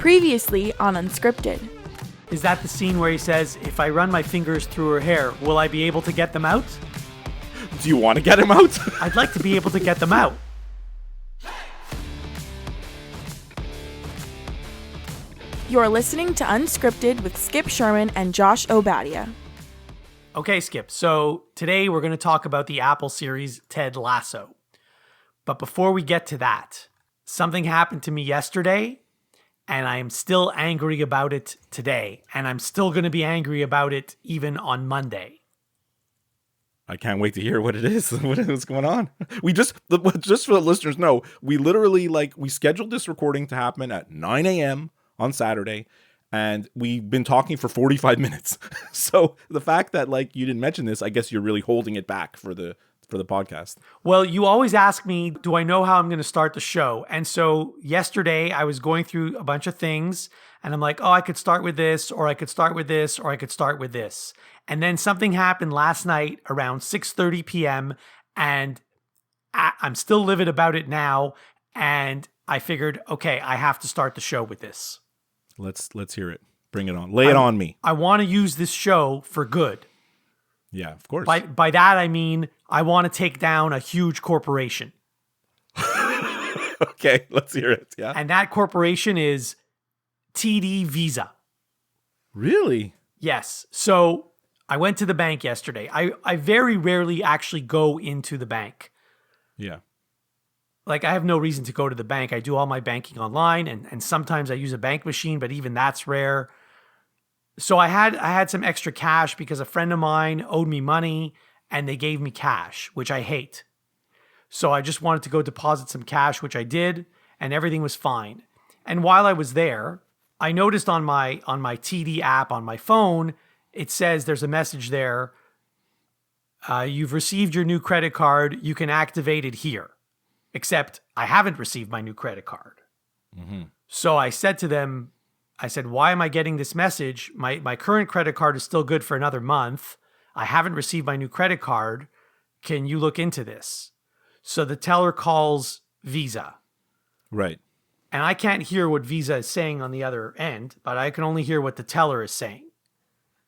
Previously on Unscripted. Is that the scene where he says, if I run my fingers through her hair, will I be able to get them out? Do you want to get him out? I'd like to be able to get them out. You're listening to Unscripted with Skip Sherman and Josh Obadia. Okay, Skip. So today we're going to talk about the Apple series Ted Lasso. But before we get to that, something happened to me yesterday, and I am still angry about it today. And I'm still going to be angry about it even on Monday. I can't wait to hear what it is. What's going on? Just so the listeners know, we literally we scheduled this recording to happen at 9 a.m. on Saturday, and we've been talking for 45 minutes. So the fact that you didn't mention this, I guess you're really holding it back for the podcast. Well, you always ask me, do I know how I'm going to start the show? And so yesterday I was going through a bunch of things and I'm like, oh, I could start with this, or I could start with this, or I could start with this. And then something happened last night around 6:30 p.m. and I'm still livid about it now. And I figured, okay, I have to start the show with this. Let's hear it. Bring it on. Lay it on me. I want to use this show for good. Yeah, of course. By that, I mean, I want to take down a huge corporation. Okay, let's hear it. Yeah. And that corporation is TD Visa. Really? Yes. So I went to the bank yesterday. I very rarely actually go into the bank. Yeah. I have no reason to go to the bank. I do all my banking online, and sometimes I use a bank machine, but even that's rare. So I had some extra cash because a friend of mine owed me money and they gave me cash, which I hate. So I just wanted to go deposit some cash, which I did, and everything was fine. And while I was there, I noticed on my TD app on my phone, it says there's a message there. You've received your new credit card. You can activate it here. Except I haven't received my new credit card. Mm-hmm. So I said to them, why am I getting this message? My current credit card is still good for another month. I haven't received my new credit card. Can you look into this? So the teller calls Visa. Right. And I can't hear what Visa is saying on the other end, but I can only hear what the teller is saying.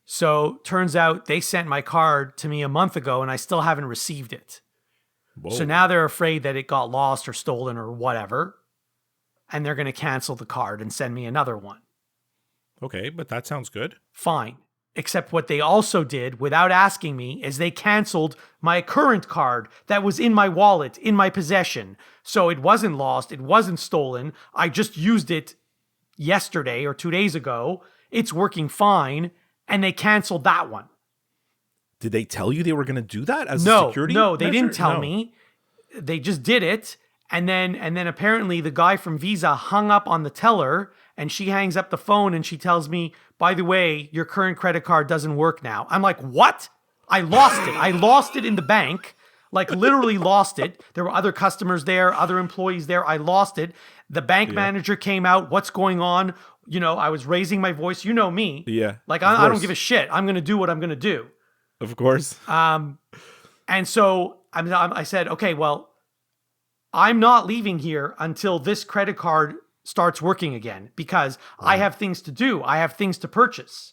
So turns out they sent my card to me a month ago and I still haven't received it. Whoa. So now they're afraid that it got lost or stolen or whatever. And they're going to cancel the card and send me another one. Okay, but that sounds good. Fine. Except what they also did without asking me is they canceled my current card that was in my wallet, in my possession. So it wasn't lost. It wasn't stolen. I just used it yesterday or 2 days ago. It's working fine. And they canceled that one. Did they tell you they were going to do that as a security No, they measure? didn't tell me. They just did it. And then apparently the guy from Visa hung up on the teller, and she hangs up the phone and she tells me, by the way, your current credit card doesn't work now. I'm like, what? I lost it. I lost it in the bank. Literally lost it. There were other customers there, other employees there. I lost it. The bank manager came out. What's going on? I was raising my voice. You know me. Yeah. I don't give a shit. I'm going to do what I'm going to do. Of course. And so I said, okay, well, I'm not leaving here until this credit card starts working again because I have things to do. I have things to purchase.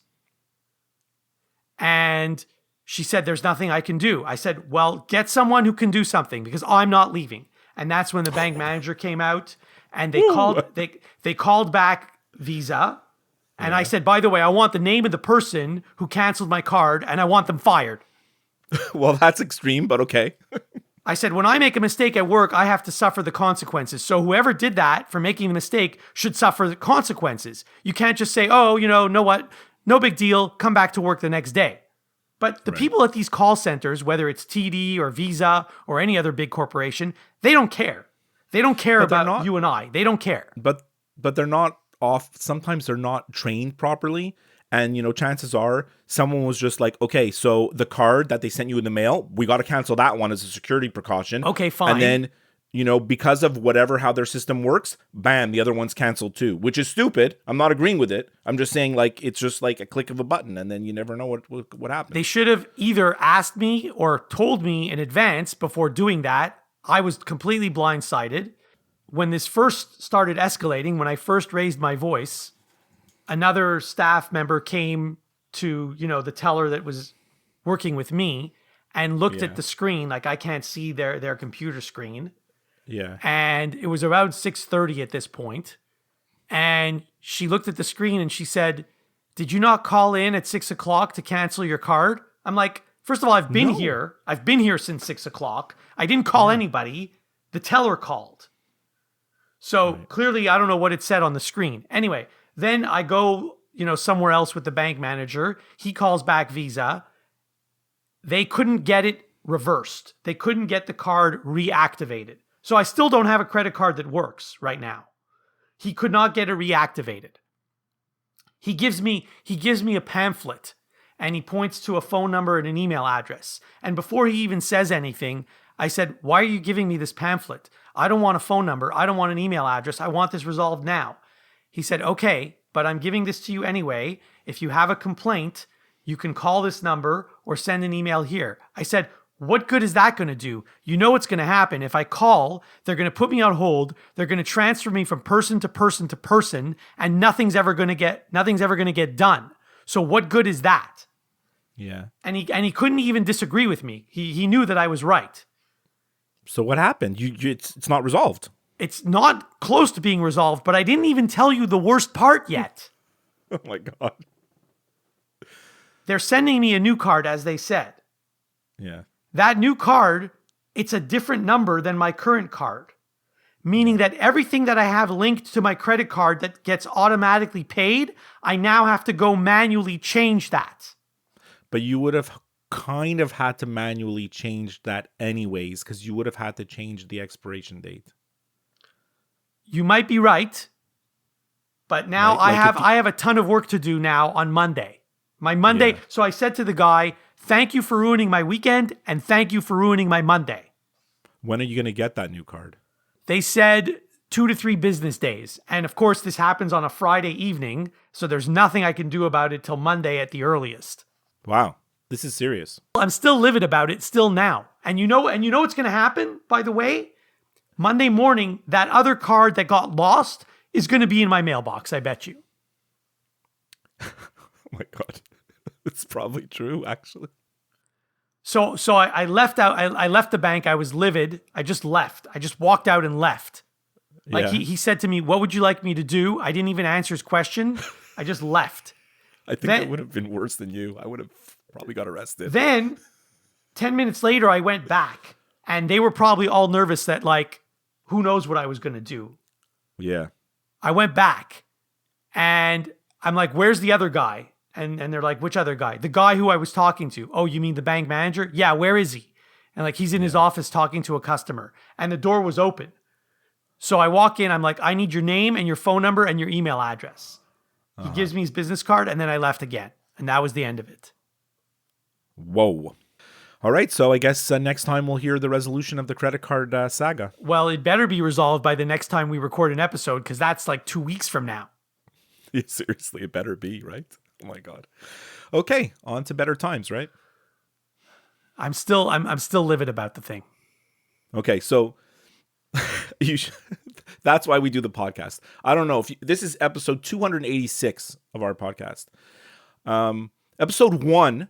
And she said, there's nothing I can do. I said, well, get someone who can do something because I'm not leaving. And that's when the bank manager came out and they called back Visa. And I said, by the way, I want the name of the person who canceled my card and I want them fired. Well, that's extreme, but okay. I said, when I make a mistake at work, I have to suffer the consequences. So whoever did that for making the mistake should suffer the consequences. You can't just say, oh, know what? No big deal. Come back to work the next day. But the people at these call centers, whether it's TD or Visa or any other big corporation, they don't care. They don't care about you and I. They don't care. But they're not off. Sometimes they're not trained properly. And, chances are someone was just like, okay, so the card that they sent you in the mail, we got to cancel that one as a security precaution. Okay, fine. And then, because of how their system works, bam, the other one's canceled too, which is stupid. I'm not agreeing with it. I'm just saying it's just like a click of a button and then you never know what happens. They should have either asked me or told me in advance before doing that. I was completely blindsided. when this first started escalating, when I first raised my voice, another staff member came to, the teller that was working with me and looked at the screen. Like, I can't see their computer screen. Yeah. And it was around 6:30 at this point. And she looked at the screen and she said, "Did you not call in at 6:00 to cancel your card?" I'm like, first of all, I've been here. I've been here since 6:00. I didn't call anybody. The teller called. So clearly, I don't know what it said on the screen. Anyway, then I go, somewhere else with the bank manager. He calls back Visa. They couldn't get it reversed. They couldn't get the card reactivated. So I still don't have a credit card that works right now. He could not get it reactivated. He gives me a pamphlet and he points to a phone number and an email address. And before he even says anything, I said, "Why are you giving me this pamphlet? I don't want a phone number. I don't want an email address. I want this resolved now." He said, "Okay, but I'm giving this to you anyway. If you have a complaint, you can call this number or send an email here." I said, "What good is that going to do? You know what's going to happen. If I call, they're going to put me on hold. They're going to transfer me from person to person to person, and nothing's ever going to get done. So what good is that?" Yeah. And he couldn't even disagree with me. He knew that I was right. So what happened? It's not resolved. It's not close to being resolved, but I didn't even tell you the worst part yet. Oh my God. They're sending me a new card, as they said. Yeah. That new card, it's a different number than my current card, meaning that everything that I have linked to my credit card that gets automatically paid, I now have to go manually change that. But you would have kind of had to manually change that anyways, because you would have had to change the expiration date. You might be right, but now Right, I have a ton of work to do now on Monday. My Monday. Yeah. So I said to the guy, "Thank you for ruining my weekend and thank you for ruining my Monday." When are you going to get that new card? They said 2 to 3 business days. And of course, this happens on a Friday evening. So there's nothing I can do about it till Monday at the earliest. Wow. This is serious. I'm still livid about it still now. And you know what's going to happen, by the way? Monday morning, that other card that got lost is going to be in my mailbox, I bet you. Oh my God. It's probably true, actually. So I left out. I left the bank. I was livid. I just left. I just walked out and left. Like Yeah. he said to me, "What would you like me to do?" I didn't even answer his question. I just left. I think it would have been worse than you. I would have probably got arrested. Then 10 minutes later, I went back and they were probably all nervous that who knows what I was going to do. Yeah. I went back and I'm like, "Where's the other guy?" And they're like, "Which other guy?" "The guy who I was talking to." "Oh, you mean the bank manager?" "Yeah, where is he?" And he's in his office talking to a customer and the door was open. So I walk in, I'm like, "I need your name and your phone number and your email address." He gives me his business card and then I left again. And that was the end of it. Whoa. All right. So I guess next time we'll hear the resolution of the credit card saga. Well, it better be resolved by the next time we record an episode because that's 2 weeks from now. Seriously, it better be, right? Oh my God. Okay. On to better times, right? I'm still livid about the thing. Okay. So that's why we do the podcast. I don't know if this is episode 286 of our podcast. Episode 1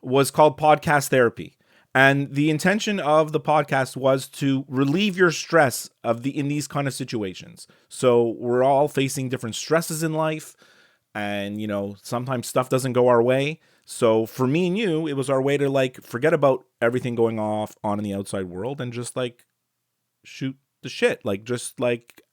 was called Podcast Therapy. And the intention of the podcast was to relieve your stress in these kind of situations. So we're all facing different stresses in life. And, sometimes stuff doesn't go our way. So for me and you, it was our way to forget about everything going on in the outside world and just shoot the shit.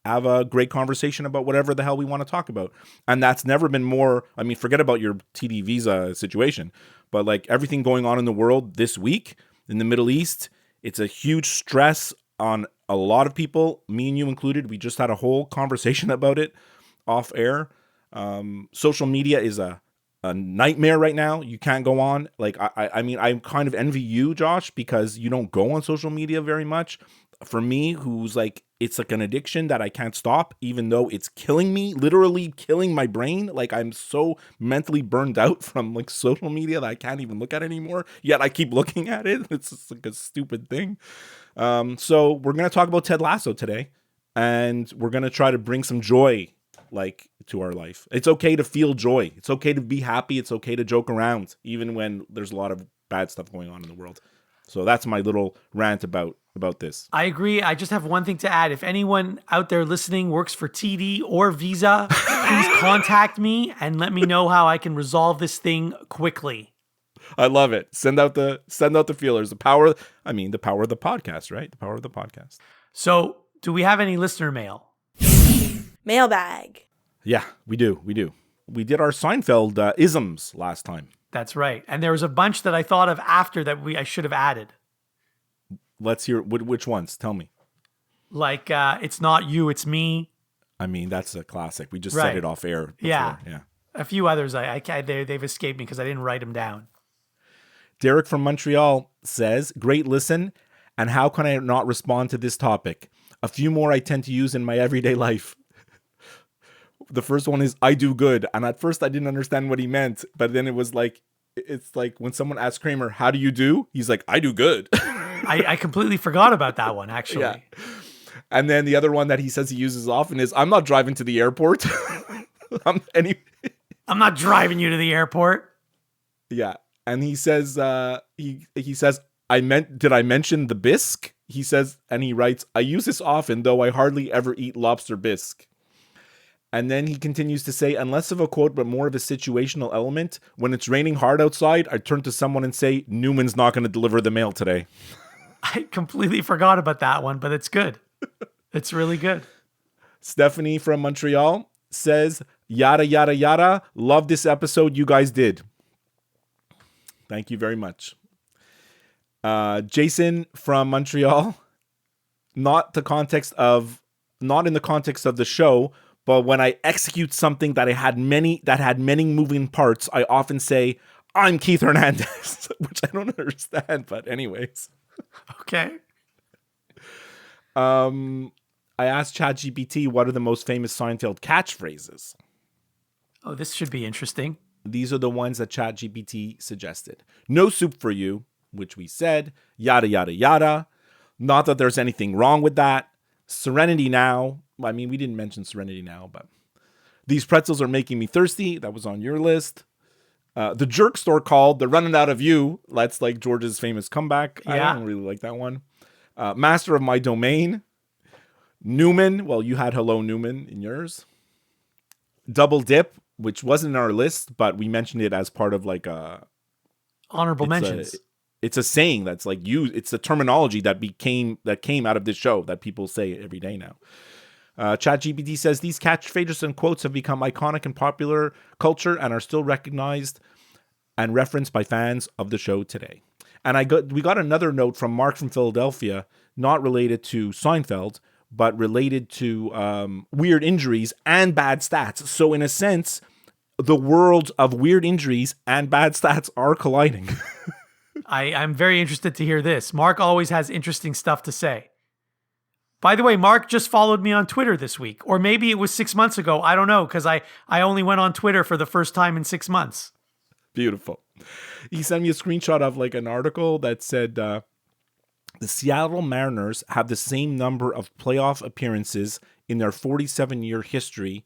Have a great conversation about whatever the hell we want to talk about. And that's never been more, forget about your TD visa situation, but everything going on in the world this week in the Middle East, it's a huge stress on a lot of people, me and you included. We just had a whole conversation about it off air. Social media is a nightmare right now. You can't go on. I kind of envy you, Josh, because you don't go on social media very much. For me, who's it's an addiction that I can't stop, even though it's killing me, literally killing my brain. I'm so mentally burned out from social media that I can't even look at it anymore. Yet I keep looking at it. It's just a stupid thing. So we're going to talk about Ted Lasso today, and we're going to try to bring some joy to our life. It's okay to feel joy. It's okay to be happy. It's okay to joke around, even when there's a lot of bad stuff going on in the world. So that's my little rant about this. I agree. I just have one thing to add. If anyone out there listening works for TD or Visa, please contact me and let me know how I can resolve this thing quickly. I love it. Send out the feelers. The power of the podcast, right? The power of the podcast. So, do we have any listener mail? Mailbag. Yeah, we do. We did our Seinfeld isms last time. That's right. And there was a bunch that I thought of after that I should have added. Let's hear which ones. Tell me. Like, it's not you, it's me. I mean, that's a classic. We just said it off air before. Yeah. Yeah. A few others, they've escaped me because I didn't write them down. Derek from Montreal says, great listen. And how can I not respond to this topic? A few more I tend to use in my everyday life. The first one is, I do good. And at first I didn't understand what he meant. But then it's like when someone asks Kramer, how do you do? He's like, I do good. I completely forgot about that one, actually. Yeah. And then the other one that he says he uses often is, I'm not driving to the airport. I'm not driving you to the airport. Yeah. And he says, he says, did I mention the bisque? He says, and he writes, I use this often, though I hardly ever eat lobster bisque. And then he continues to say, unless of a quote, but more of a situational element, when it's raining hard outside, I turn to someone and say, Newman's not going to deliver the mail today. I completely forgot about that one, but it's good. It's really good. Stephanie from Montreal says, yada, yada, yada. Love this episode you guys did. Thank you very much. Jason from Montreal, not in the context of the show, but when I execute something that had many moving parts, I often say, I'm Keith Hernandez, which I don't understand, but anyways. Okay. I asked ChatGPT what are the most famous Seinfeld catchphrases. Oh, this should be interesting. These are the ones that ChatGPT suggested. No soup for you, which we said. Yada, yada, yada. Not that there's anything wrong with that. Serenity now. I mean, we didn't mention Serenity now, but these pretzels are making me thirsty. That was on your list. The jerk store called. They're running out of you. That's like George's famous comeback. Yeah. I don't really like that one. Master of my domain. Newman. Well, you had Hello Newman in yours. Double dip, which wasn't in our list, but we mentioned it as part of like a honorable mentions. It's a saying that's like used. It's the terminology that came out of this show that people say every day now. ChatGPT says these catchphrases and quotes have become iconic in popular culture and are still recognized and referenced by fans of the show today. And we got another note from Mark from Philadelphia, not related to Seinfeld, but related to weird injuries and bad stats. So in a sense, the worlds of weird injuries and bad stats are colliding. I'm very interested to hear this. Mark always has interesting stuff to say. By the way, Mark just followed me on Twitter this week. Or maybe it was 6 months ago. I don't know, because I only went on Twitter for the first time in 6 months. Beautiful. He sent me a screenshot of like an article that said the Seattle Mariners have the same number of playoff appearances in their 47-year history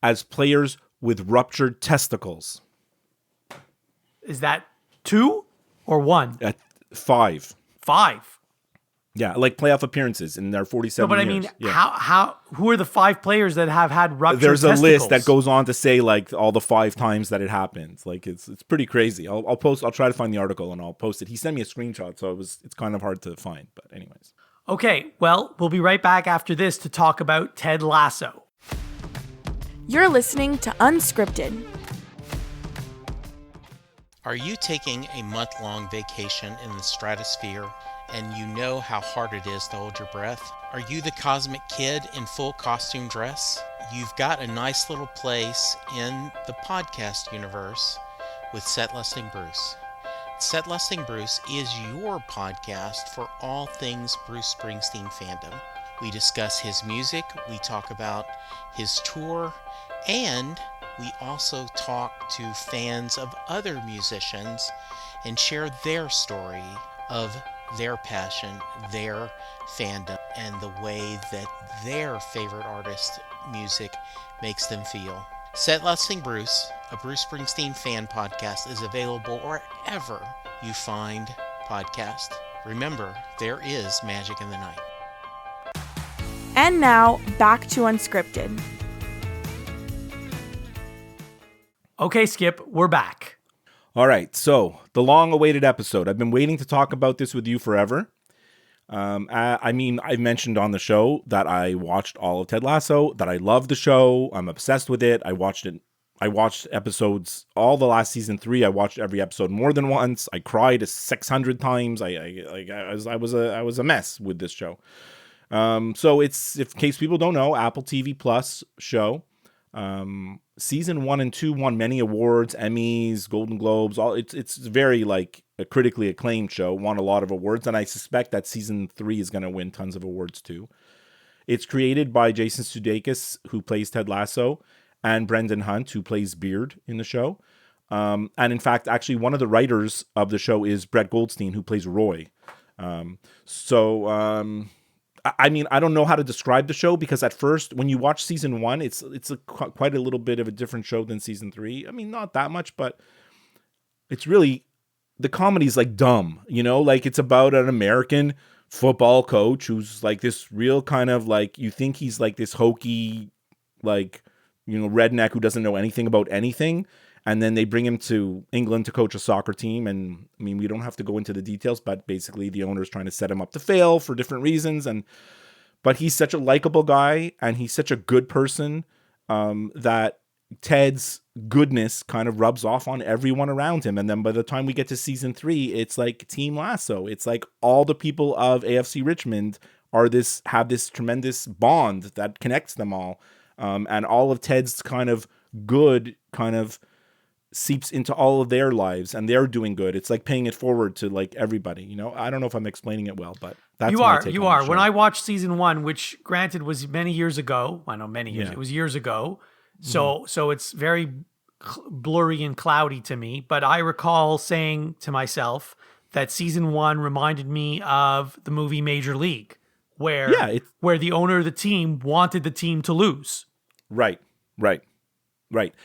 as players with ruptured testicles. Is that 2 or 1? 5. 5. Yeah, like playoff appearances in their 47 years. No, but I mean, yeah. who are the 5 players that have had ruptured There's testicles? a list that goes on to say like all the 5 times that it happens. Like it's pretty crazy. I'll try to find the article and I'll post it. He sent me a screenshot, so it's kind of hard to find. But anyways. Okay, well, we'll be right back after this to talk about Ted Lasso. You're listening to Unscripted. Are you taking a month-long vacation in the stratosphere and you know how hard it is to hold your breath? Are you the cosmic kid in full costume dress? You've got a nice little place in the podcast universe with Set Listing Bruce. Set Listing Bruce is your podcast for all things Bruce Springsteen fandom. We discuss his music, we talk about his tour, and we also talk to fans of other musicians and share their story of their passion, their fandom, and the way that their favorite artist music makes them feel. Set Lusting Bruce, a Bruce Springsteen fan podcast, is available wherever you find podcasts. Remember, there is magic in the night. And now, back to Unscripted. Okay, Skip, we're back. All right, so the long-awaited episode. I've been waiting to talk about this with you forever. I mean, I mentioned on the show that I watched all of Ted Lasso, that I love the show. I'm obsessed with it. I watched episodes, all the last season 3. I watched every episode more than once. I cried 600 times. I was a mess with this show. So it's, if in case people don't know, Apple TV Plus show. Season 1 and 2 won many awards, Emmys, Golden Globes. It's very like a critically acclaimed show. Won a lot of awards, and I suspect that season 3 is going to win tons of awards too. It's created by Jason Sudeikis, who plays Ted Lasso, and Brendan Hunt, who plays Beard in the show. And in fact, actually, one of the writers of the show is Brett Goldstein, who plays Roy. I mean, I don't know how to describe the show, because at first, when you watch season 1, it's quite a little bit of a different show than season 3. I mean, not that much, but it's really, the comedy's like dumb, you know? Like, it's about an American football coach who's like this real kind of like, you think he's like this hokey, like, you know, redneck who doesn't know anything about anything. And then they bring him to England to coach a soccer team. And I mean, we don't have to go into the details, but basically the owner's trying to set him up to fail for different reasons. But he's such a likable guy, and he's such a good person, that Ted's goodness kind of rubs off on everyone around him. And then by the time we get to season 3, it's like Team Lasso. It's like all the people of AFC Richmond have this tremendous bond that connects them all. And all of Ted's kind of good kind of seeps into all of their lives, and they're doing good. It's like paying it forward to like everybody, you know? I don't know if I'm explaining it well, but that's You my are. take You on are. the show. When I watched season 1, which granted was many years ago, I know many years, Yeah. it was years ago. So it's very blurry and cloudy to me, but I recall saying to myself that season 1 reminded me of the movie Major League, where the owner of the team wanted the team to lose. Right.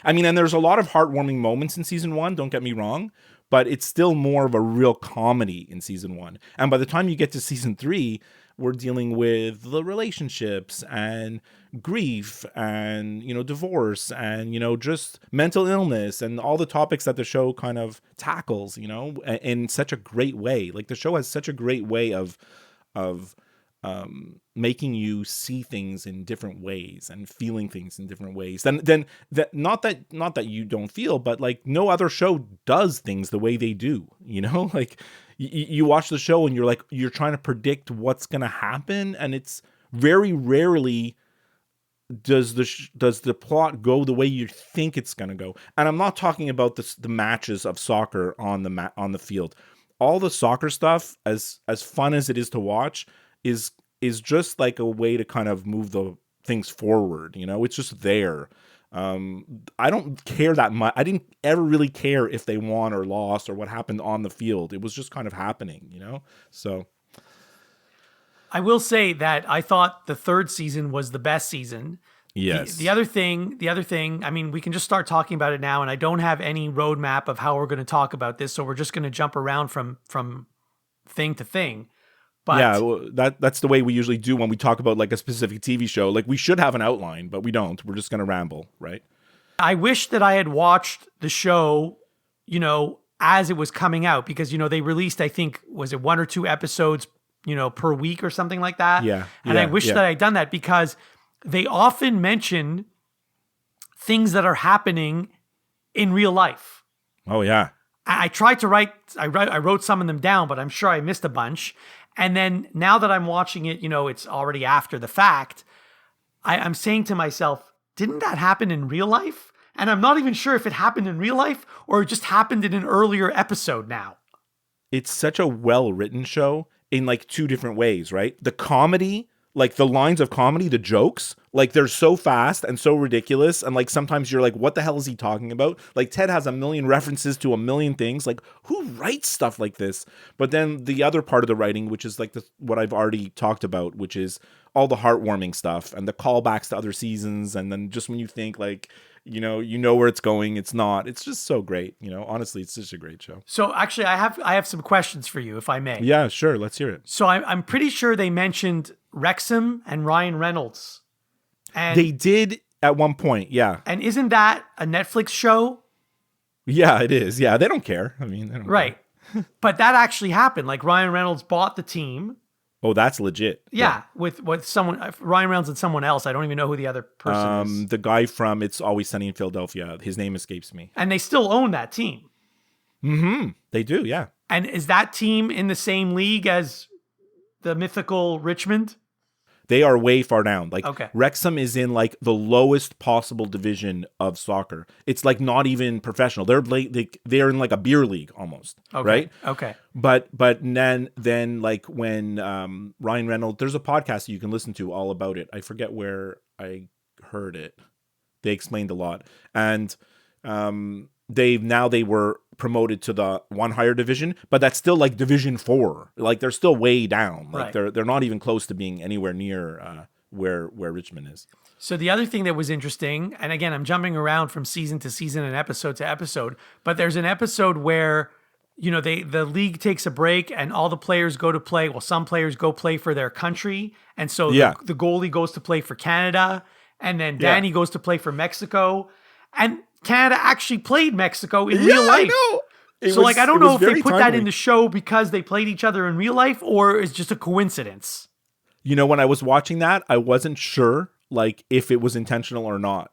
I mean, and there's a lot of heartwarming moments in season 1, don't get me wrong, but it's still more of a real comedy in season 1. And by the time you get to season 3, we're dealing with the relationships and grief and, you know, divorce and, you know, just mental illness and all the topics that the show kind of tackles, you know, in such a great way. Like, the show has such a great way of making you see things in different ways and feeling things in different ways. Then that not that you don't feel, but like no other show does things the way they do, you know? Like you watch the show and you're trying to predict what's going to happen, and it's very rarely does the plot go the way you think it's going to go. And I'm not talking about the matches of soccer on the field. All the soccer stuff, as fun as it is to watch, is just like a way to kind of move the things forward, you know? It's just there. I don't care that much. I didn't ever really care if they won or lost or what happened on the field. It was just kind of happening, you know? So I will say that I thought the 3rd season was the best season. yes. The other thing, I mean, we can just start talking about it now, and I don't have any roadmap of how we're going to talk about this, so we're just going to jump around from thing to thing. But yeah, well, that's the way we usually do when we talk about like a specific TV show. Like, we should have an outline, but we don't. We're just going to ramble, right? I wish that I had watched the show, you know, as it was coming out, because, you know, they released, I think, was it 1 or 2 episodes, you know, per week or something like that? Yeah. And I wish that I'd done that, because they often mention things that are happening in real life. Oh, yeah. I tried to I wrote some of them down, but I'm sure I missed a bunch. And then now that I'm watching it, you know, it's already after the fact. I'm saying to myself, didn't that happen in real life? And I'm not even sure if it happened in real life or it just happened in an earlier episode now. It's such a well-written show in like 2 different ways, right? The comedy, like the lines of comedy, the jokes Like they're so fast and so ridiculous, and like sometimes you're like, what the hell is he talking about? Like Ted has a million references to a million things. Like who writes stuff like this? But then the other part of the writing, which is like what I've already talked about, which is all the heartwarming stuff and the callbacks to other seasons, and then just when you think like, you know where it's going, it's not. It's just so great. Honestly, it's just a great show. So actually, I have some questions for you, if I may. Yeah, sure. Let's hear it. So I'm pretty sure they mentioned Wrexham and Ryan Reynolds. And, they did at one point, yeah. And isn't that a Netflix show? Yeah, it is. Yeah, they don't care. I mean, they don't right. But that actually happened. Like Ryan Reynolds bought the team. Oh, that's legit. Yeah, with someone, Ryan Reynolds and someone else. I don't even know who the other person is. The guy from It's Always Sunny in Philadelphia. His name escapes me. And they still own that team. Mm-hmm. They do, yeah. And is that team in the same league as the mythical Richmond? They are way far down. Like okay. Wrexham is in like the lowest possible division of soccer. It's like not even professional. They're in like a beer league almost, okay. right? Okay. But then like when Ryan Reynolds, there's a podcast you can listen to all about it. I forget where I heard it. They explained a lot, and they were promoted to the one higher division, but that's still like Division 4. Like they're still way down. Like right. they're not even close to being anywhere near where Richmond is. So the other thing that was interesting, and again, I'm jumping around from season to season and episode to episode, but there's an episode where the league takes a break and all the players go to play. Well, some players go play for their country, and so the goalie goes to play for Canada, and then Danny goes to play for Mexico, and Canada actually played Mexico in real life. I know. So I don't know if they put that in the show because they played each other in real life or it's just a coincidence. When I was watching that, I wasn't sure like if it was intentional or not,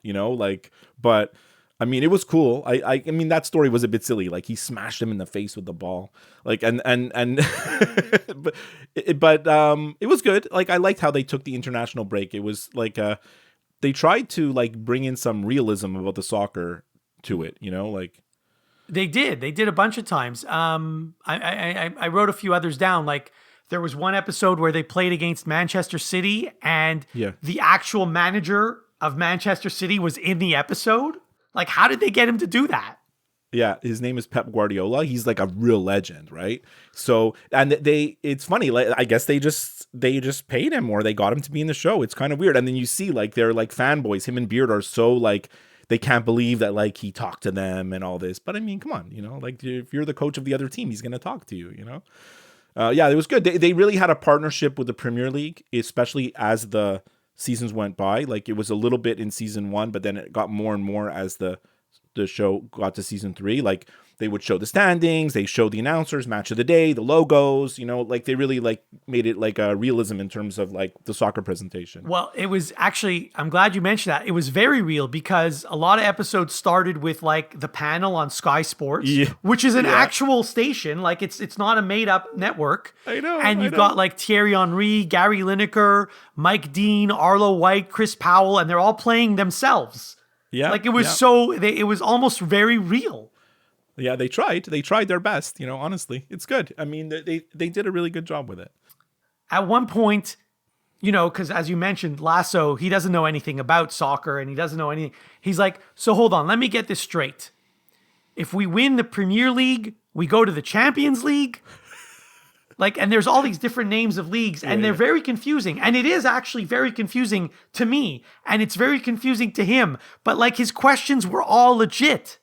but I mean, it was cool. I mean, that story was a bit silly. Like he smashed him in the face with the ball, like, and but it was good. Like I liked how they took the international break. It was like, they tried to like bring in some realism about the soccer to it, like they did a bunch of times. I wrote a few others down. Like there was one episode where they played against Manchester City and the actual manager of Manchester City was in the episode. Like how did they get him to do that? Yeah, his name is Pep Guardiola. He's like a real legend, right? So, and it's funny. Like, I guess they just paid him, or they got him to be in the show. It's kind of weird. And then you see like they're like fanboys. Him and Beard are so like they can't believe that like he talked to them and all this. But I mean, come on, like if you're the coach of the other team, he's gonna talk to you. Yeah, it was good. They really had a partnership with the Premier League, especially as the seasons went by. Like it was a little bit in season 1, but then it got more and more as the show got to season 3. Like they would show the standings, they showed the announcers, match of the day, the logos, like they really like made it like a realism in terms of like the soccer presentation. Well, it was actually, I'm glad you mentioned that. It was very real because a lot of episodes started with like the panel on Sky Sports, which is an actual station. Like it's not a made up network. I know. And you've got like Thierry Henry, Gary Lineker, Mike Dean, Arlo White, Chris Powell, and they're all playing themselves. Yeah. Like it was it was almost very real. Yeah, they tried their best, honestly. It's good. I mean, they did a really good job with it. At one point, because as you mentioned, Lasso, he doesn't know anything about soccer and he doesn't know anything. He's like, so hold on, let me get this straight. If we win the Premier League, we go to the Champions League. Like, and there's all these different names of leagues and they're very confusing. And it is actually very confusing to me. And it's very confusing to him. But like his questions were all legit.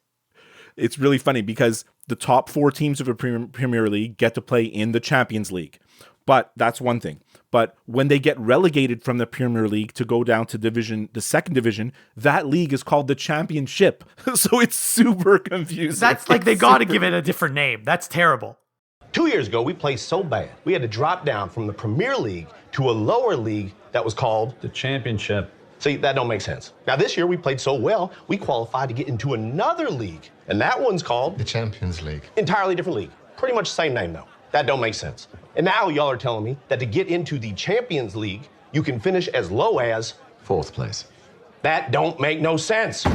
It's really funny because the top 4 teams of a Premier League get to play in the Champions League. But that's one thing. But when they get relegated from the Premier League to go down to the second division, that league is called the Championship. So it's super confusing. That's like they got to give it a different name. That's terrible. 2 years ago, we played so bad, we had to drop down from the Premier League to a lower league that was called the Championship. See, that don't make sense. Now, this year we played so well, we qualified to get into another league, and that one's called the Champions League. Entirely different league. Pretty much the same name, though. That don't make sense. And now y'all are telling me that to get into the Champions League, you can finish as low as 4th place. That don't make no sense.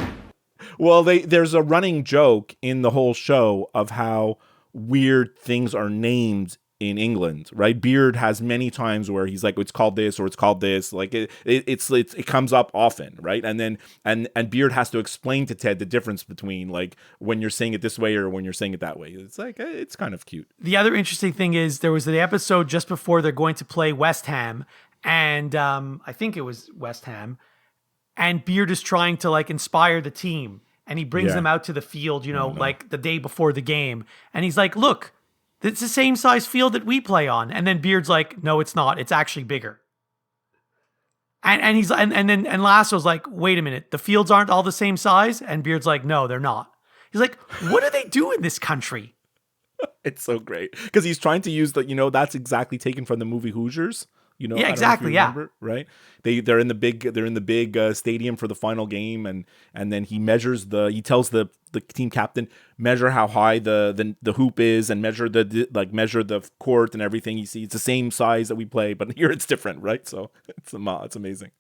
Well, there's a running joke in the whole show of how weird things are named in England, right? Beard has many times where he's like, it's called this or it's called this. Like it comes up often, right? And then and Beard has to explain to Ted the difference between like when you're saying it this way or when you're saying it that way. It's like it's kind of cute. The other interesting thing is there was the episode just before they're going to play West Ham, and I think it was West Ham, and Beard is trying to like inspire the team, and he brings them out to the field, like the day before the game, and he's like, "Look, it's the same size field that we play on." And then Beard's like, "No, it's not. It's actually bigger." And he's and Lasso's like, "Wait a minute, the fields aren't all the same size?" And Beard's like, "No, they're not." He's like, "What do they do in this country?" It's so great because he's trying to use that's exactly taken from the movie Hoosiers. Yeah, I don't know if exactly. you remember, right? They're in the big stadium for the final game, and then he tells the team captain measure how high the hoop is and measure the court and everything. You see, it's the same size that we play, but here it's different, right? So it's amazing.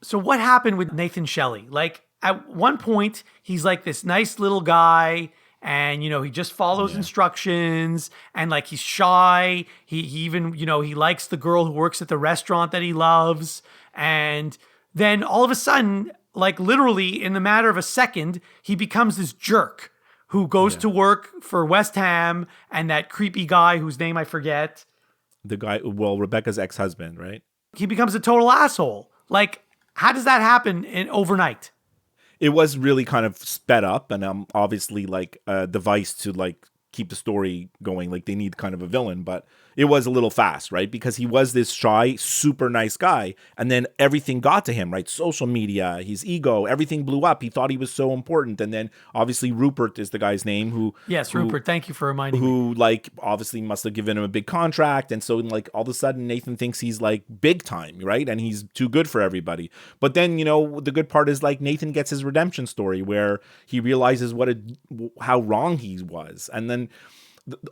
So what happened with Nathan Shelley? Like at one point, he's like this nice little guy, and he just follows instructions, and like he's shy. He even he likes the girl who works at the restaurant that he loves, and then all of a sudden, like literally in the matter of a second, he becomes this jerk who goes to work for West Ham, and that creepy guy whose name I forget. The guy, Rebecca's ex-husband, right? He becomes a total asshole. Like, how does that happen overnight? It was really kind of sped up, and obviously like a device to like keep the story going. Like they need kind of a villain, but it was a little fast, right? Because he was this shy, super nice guy, and then everything got to him, right? Social media, his ego, everything blew up. He thought he was so important, and then obviously Rupert is the guy's name Rupert. Thank you for reminding me. Who like obviously must have given him a big contract, and so like all of a sudden Nathan thinks he's like big time, right? And he's too good for everybody. But then the good part is like Nathan gets his redemption story where he realizes how wrong he was, and then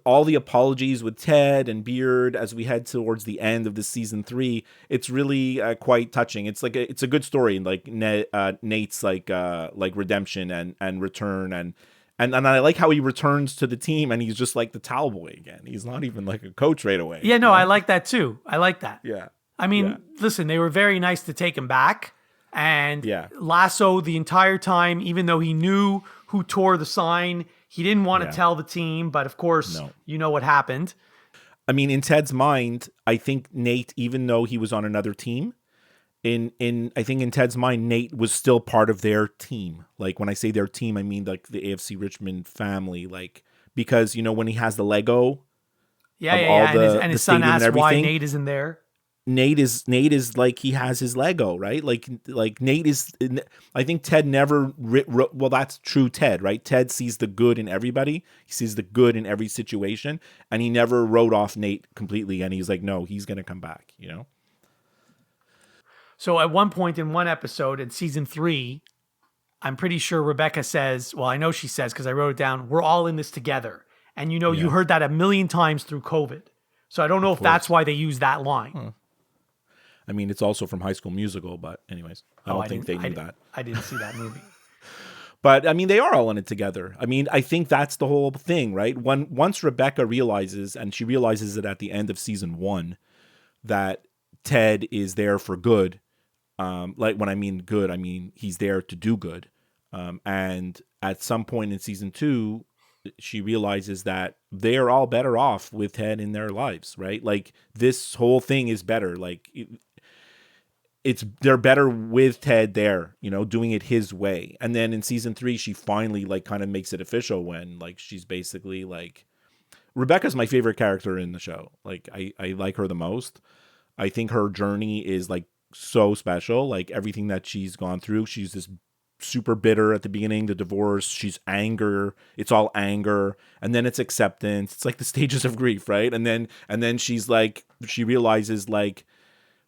all the apologies with Ted and Beard as we head towards the end of the season 3, it's really quite touching. It's like it's a good story, like Nate's like redemption and return, and I like how he returns to the team and he's just like the towel boy again. He's not even like a coach right away. Yeah, no, I like that too. I like that. Yeah. I mean, listen, they were very nice to take him back, and Lasso the entire time, even though he knew who tore the sign, he didn't want to tell the team, but of course, you know what happened. I mean, in Ted's mind, I think Nate, even though he was on another team, I think in Ted's mind, Nate was still part of their team. Like when I say their team, I mean like the AFC Richmond family. Like because when he has the Lego, and his son asks why Nate isn't there. Nate is like he has his Lego, right? Like Nate is. I think Ted never. Well, that's true. Ted, right? Ted sees the good in everybody. He sees the good in every situation, and he never wrote off Nate completely. And he's like, no, he's gonna come back. So at one point in one episode in season 3, I'm pretty sure Rebecca says, well, I know she says because I wrote it down, we're all in this together. And you heard that a million times through COVID. So I don't know if that's why they use that line. Huh. I mean, it's also from High School Musical, but anyways, I don't think they knew that. I didn't see that movie. But I mean, they are all in it together. I mean, I think that's the whole thing, right? Once Rebecca realizes, and she realizes it at the end of season 1, that Ted is there for good. Like when I mean good, I mean he's there to do good. And at some point in season 2, she realizes that they're all better off with Ted in their lives, right? Like this whole thing is better. Like they're better with Ted there, doing it his way. And then in season 3, she finally like kind of makes it official when like she's basically like Rebecca's my favorite character in the show. Like I like her the most. I think her journey is like so special. Like everything that she's gone through, she's this super bitter at the beginning, the divorce, she's anger, it's all anger, and then it's acceptance. It's like the stages of grief, right? And then she's like, she realizes like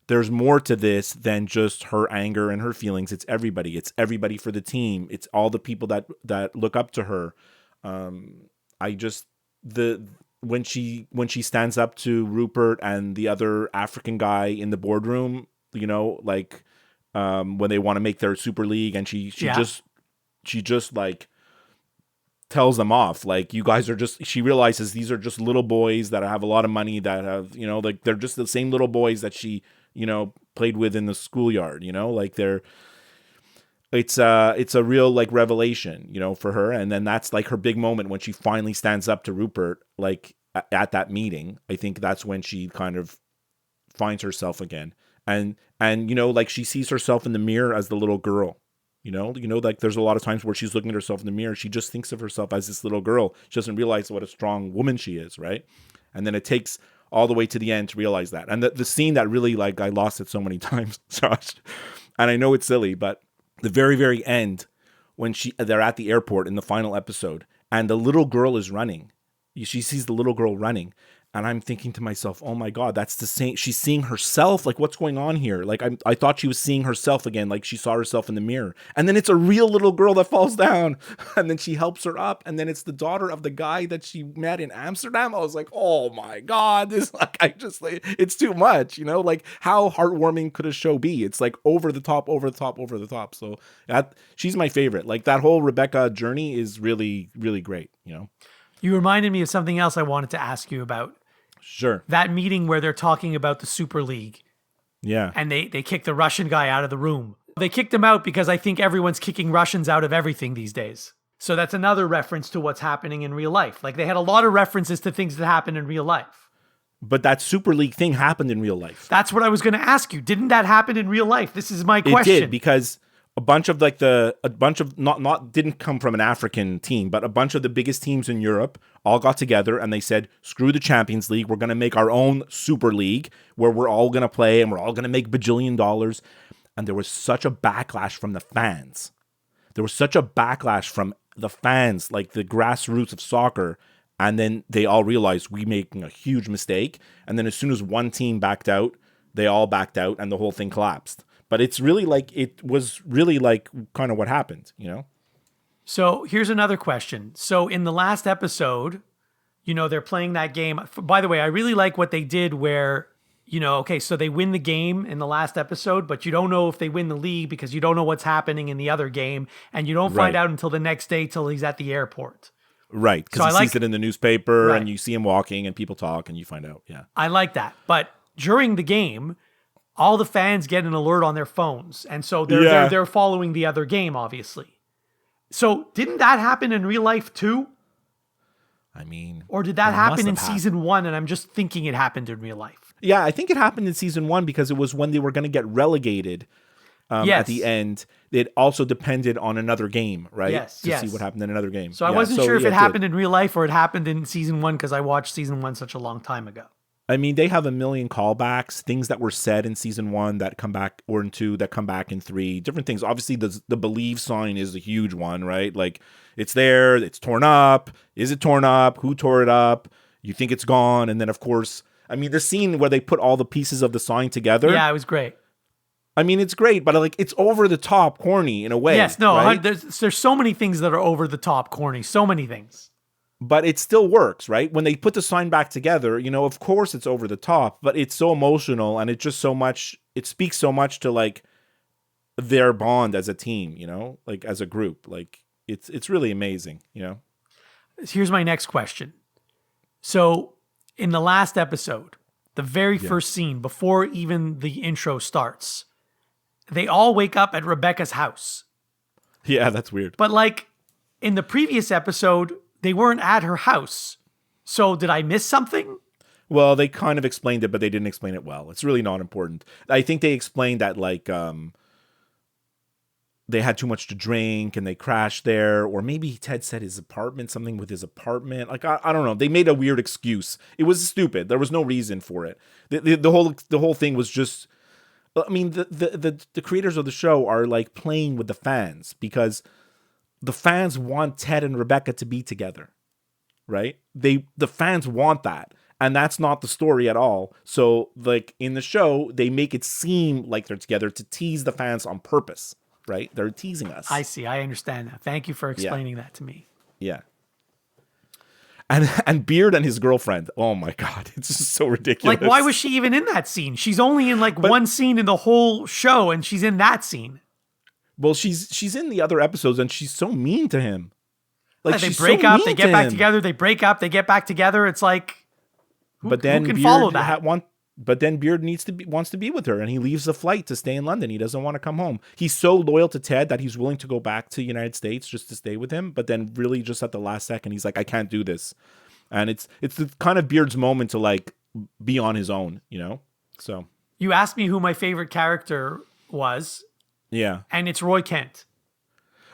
there's more to this than just her anger and her feelings. It's everybody for the team. It's all the people that look up to her. When she stands up to Rupert and the other African guy in the boardroom, like when they want to make their Super League, and she just like tells them off. Like, you guys are just, she realizes these are just little boys that have a lot of money, that have, you know, like they're just the same little boys that she, you know, played with in the schoolyard, you know, like it's a real like revelation, you know, for her. And then that's like her big moment when she finally stands up to Rupert, like at that meeting. I think that's when she kind of finds herself again. And, you know, like she sees herself in the mirror as the little girl. You know, like there's a lot of times where she's looking at herself in the mirror. She just thinks of herself as this little girl. She doesn't realize what a strong woman she is, right? And then it takes all the way to the end to realize that. And the scene that really, like, I lost it so many times, Josh. And I know it's silly, but the very, very end, when they're at the airport in the final episode, and the little girl is running. She sees the little girl running. And I'm thinking to myself, oh my God, that's the same. She's seeing herself. Like, what's going on here? Like, I thought she was seeing herself again. Like, she saw herself in the mirror. And then it's a real little girl that falls down. And then she helps her up. And then it's the daughter of the guy that she met in Amsterdam. I was like, oh my God, this, like, it's too much, you know? Like, how heartwarming could a show be? It's like over the top, over the top, over the top. So she's my favorite. Like, that whole Rebecca journey is really, really great, you know? You reminded me of something else I wanted to ask you about. Sure. That meeting where they're talking about the Super League. Yeah. And they kick the Russian guy out of the room. They kicked him out because I think everyone's kicking Russians out of everything these days. So that's another reference to what's happening in real life. Like, they had a lot of references to things that happen in real life. But that Super League thing happened in real life. That's what I was going to ask you. Didn't that happen in real life? This is my question. It did, because a bunch of not didn't come from an African team, but a bunch of the biggest teams in Europe all got together and they said, screw the Champions League. We're going to make our own Super League where we're all going to play and we're all going to make bajillion dollars. And there was such a backlash from the fans. There was such a backlash from the fans, like the grassroots of soccer. And then they all realized we making a huge mistake. And then as soon as one team backed out, they all backed out and the whole thing collapsed. But it's really like, it was really like kind of what happened, you know? So here's another question. So in the last episode, you know, they're playing that game. By the way, I really like what they did where, you know, okay, so they win the game in the last episode, but you don't know if they win the league because you don't know what's happening in the other game. And you don't find out until the next day till he's at the airport. Right. Because he sees it in the newspaper and you see him walking and people talk and you find out. Yeah. I like that. But during the game, all the fans get an alert on their phones. And so they're following the other game, obviously. So didn't that happen in real life too? I mean... Or did that happen in season 1 and I'm just thinking it happened in real life? Yeah, I think it happened in season 1 because it was when they were going to get relegated at the end. It also depended on another game, right? Yes, to see what happened in another game. So I wasn't sure if it happened in real life or it happened in season 1 because I watched season 1 such a long time ago. I mean, they have a million callbacks, things that were said in season 1 that come back, or in 2 that come back in 3, different things. Obviously, the believe sign is a huge one, right? Like, it's there, it's torn up. Is it torn up? Who tore it up? You think it's gone. And then, of course, I mean, the scene where they put all the pieces of the sign together. Yeah, it was great. I mean, it's great, but like, it's over the top corny in a way. Yes, no, right? there's so many things that are over the top corny, so many things. But it still works, right? When they put the sign back together, you know, of course it's over the top, but it's so emotional and it just so much, it speaks so much to like their bond as a team, you know, like as a group. Like it's really amazing, you know? Here's my next question. So in the last episode, the very first scene before even the intro starts, they all wake up at Rebecca's house. Yeah, that's weird. But like in the previous episode, they weren't at her house. So did I miss something? Well, they kind of explained it, but they didn't explain it well. It's really not important. I think they explained that like they had too much to drink and they crashed there. Or maybe Ted said his apartment, something with his apartment. Like, I don't know. They made a weird excuse. It was stupid. There was no reason for it. The whole thing was just... I mean, the creators of the show are like playing with the fans because... the fans want Ted and Rebecca to be together, right? The fans want that. And that's not the story at all. So like in the show, they make it seem like they're together to tease the fans on purpose, right? They're teasing us. I see. I understand that. Thank you for explaining that to me. Yeah. And Beard and his girlfriend. Oh my God. It's just so ridiculous. Like, why was she even in that scene? She's only in like one scene in the whole show and she's in that scene. Well, she's in the other episodes and she's so mean to him. Like they she's break so up, mean they to get back him. together, they break up, they get back together. It's like, who can Beard follow that? But then Beard wants to be with her, and he leaves the flight to stay in London. He doesn't want to come home. He's so loyal to Ted that he's willing to go back to the United States just to stay with him. But then really just at the last second, he's like, I can't do this. And it's the kind of Beard's moment to like be on his own, you know? So You asked me who my favorite character was, yeah. and it's Roy Kent.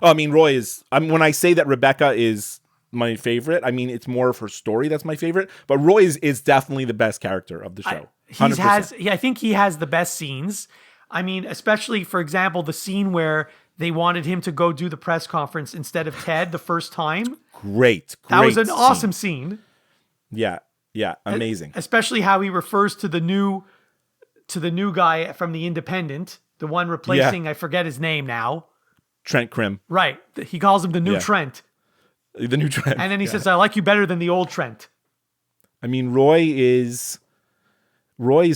Oh, I mean, Roy is, when I say that Rebecca is my favorite, I mean, it's more of her story that's my favorite, but Roy is definitely the best character of the show. I think he has the best scenes. I mean, especially, for example, the scene where they wanted him to go do the press conference instead of Ted the first time. Great. That was an awesome scene. Yeah. Yeah. Amazing. Especially how he refers to the new guy from The Independent, the one replacing, I forget his name now. Trent Krim. Right. He calls him the new Trent. The new Trent. And then he says, I like you better than the old Trent. I mean, Roy's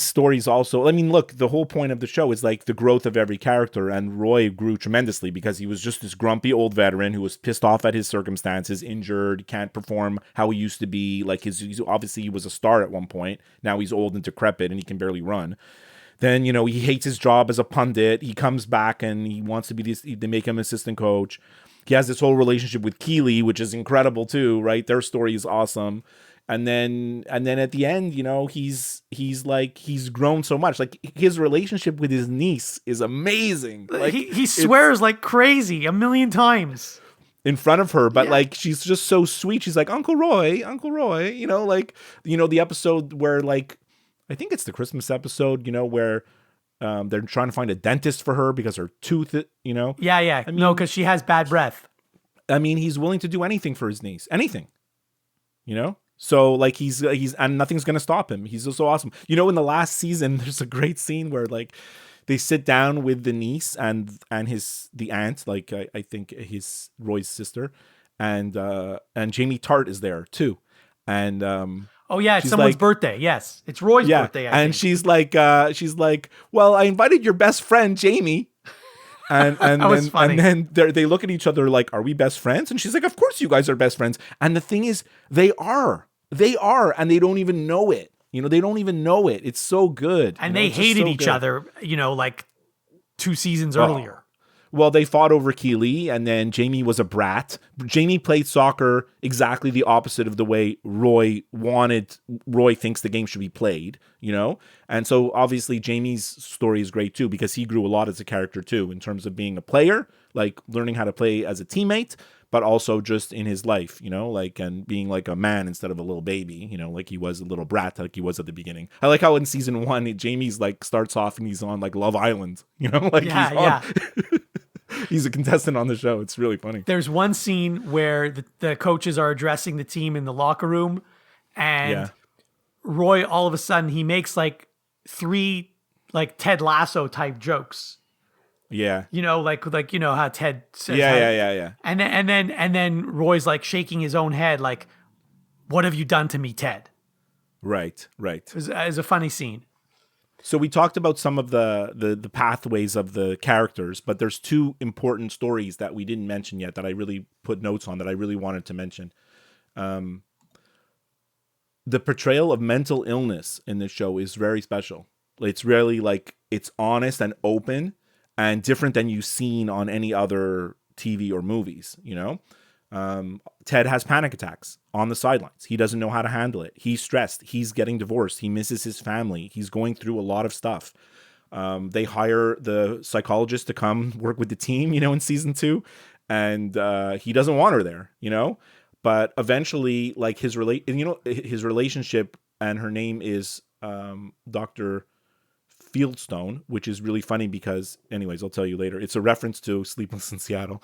story is also, I mean, look, the whole point of the show is like the growth of every character, and Roy grew tremendously because he was just this grumpy old veteran who was pissed off at his circumstances, injured, can't perform how he used to be. Like he's obviously he was a star at one point. Now he's old and decrepit and he can barely run. Then, you know, he hates his job as a pundit. He comes back and he wants to be they make him assistant coach. He has this whole relationship with Keeley, which is incredible too, right? Their story is awesome. And then at the end, you know, he's grown so much. Like his relationship with his niece is amazing. Like he swears like crazy a million times in front of her, but like she's just so sweet. She's like, Uncle Roy, you know, like, you know, the episode where like, I think it's the Christmas episode, you know, where they're trying to find a dentist for her because her tooth, you know. Yeah. I mean, no, because she has bad breath. I mean, he's willing to do anything for his niece, anything, you know. So like he's and nothing's gonna stop him. He's just so awesome. You know, in the last season, there's a great scene where like they sit down with the niece and the aunt, like I think his Roy's sister, and Jamie Tart is there too, and oh yeah, it's someone's birthday. Yes, it's Roy's birthday. I think. She's like, well, I invited your best friend Jamie. And then they look at each other like, are we best friends? And she's like, of course you guys are best friends. And the thing is, they are, and they don't even know it. You know, they don't even know it. It's so good. And they hated each other, you know, like 2 seasons earlier. Well, they fought over Keeley, and then Jamie was a brat. Jamie played soccer exactly the opposite of the way Roy thinks the game should be played, you know? And so obviously Jamie's story is great too, because he grew a lot as a character too, in terms of being a player, like learning how to play as a teammate, but also just in his life, you know, like, and being like a man instead of a little baby, you know, like he was a little brat, like he was at the beginning. I like how in season 1, Jamie's like starts off and he's on like Love Island, you know, like he's a contestant on the show. It's really funny. There's one scene where the coaches are addressing the team in the locker room, and Roy, all of a sudden, he makes like 3 like Ted Lasso type jokes. Yeah. You know, like you know how Ted says. Yeah. And then Roy's like shaking his own head, like, "What have you done to me, Ted?" Right. It was a funny scene. So we talked about some of the pathways of the characters, but there's 2 important stories that we didn't mention yet that I really put notes on that I really wanted to mention. The portrayal of mental illness in this show is very special. It's really like, it's honest and open and different than you've seen on any other TV or movies, you know? Ted has panic attacks on the sidelines. He doesn't know how to handle it. He's stressed. He's getting divorced. He misses his family. He's going through a lot of stuff. They hire the psychologist to come work with the team, you know, in season 2. And he doesn't want her there, you know? But eventually, like his relationship, and her name is Dr. Fieldstone, which is really funny because, anyways, I'll tell you later. It's a reference to Sleepless in Seattle,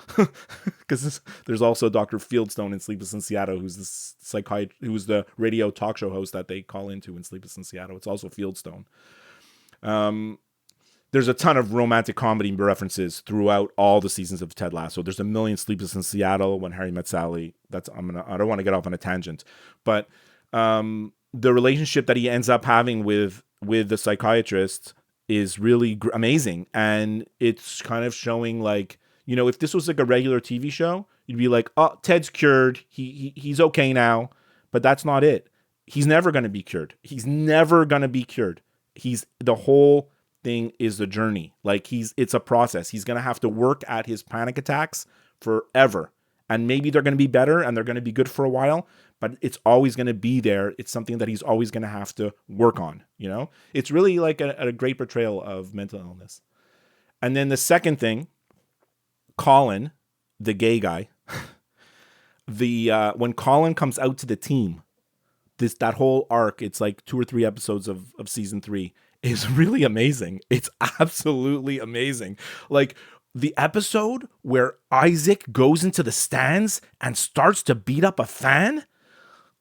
because there's also Dr. Fieldstone in Sleepless in Seattle, who's the who's the radio talk show host that they call into in Sleepless in Seattle. It's also Fieldstone. There's a ton of romantic comedy references throughout all the seasons of Ted Lasso. There's a million Sleepless in Seattle, When Harry Met Sally. I don't want to get off on a tangent, but the relationship that he ends up having with the psychiatrist is really amazing. And it's kind of showing like, You know, if this was like a regular TV show, you'd be like, oh, Ted's cured. He's okay now. But that's not it. He's never going to be cured. He's never going to be cured. The whole thing is the journey. Like it's a process. He's going to have to work at his panic attacks forever. And maybe they're going to be better and they're going to be good for a while, but it's always going to be there. It's something that he's always going to have to work on, you know? It's really like a great portrayal of mental illness. And then the second thing, Colin, the gay guy, when Colin comes out to the team, that whole arc, it's like 2 or 3 episodes of season 3, is really amazing. It's absolutely amazing. Like, the episode where Isaac goes into the stands and starts to beat up a fan,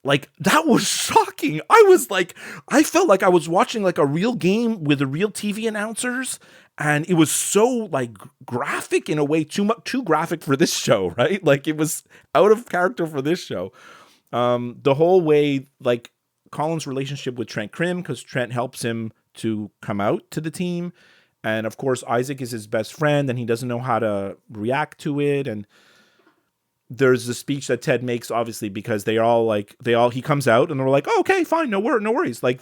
like, that was shocking. I felt like I was watching like a real game with the real TV announcers, and it was so like graphic in a way, too graphic for this show, right? Like, it was out of character for this show. The whole way, like, Colin's relationship with Trent Crimm, because Trent helps him to come out to the team. And of course, Isaac is his best friend and he doesn't know how to react to it. And there's the speech that Ted makes, obviously, because he comes out and they're like, oh, okay, fine. No worries. Like,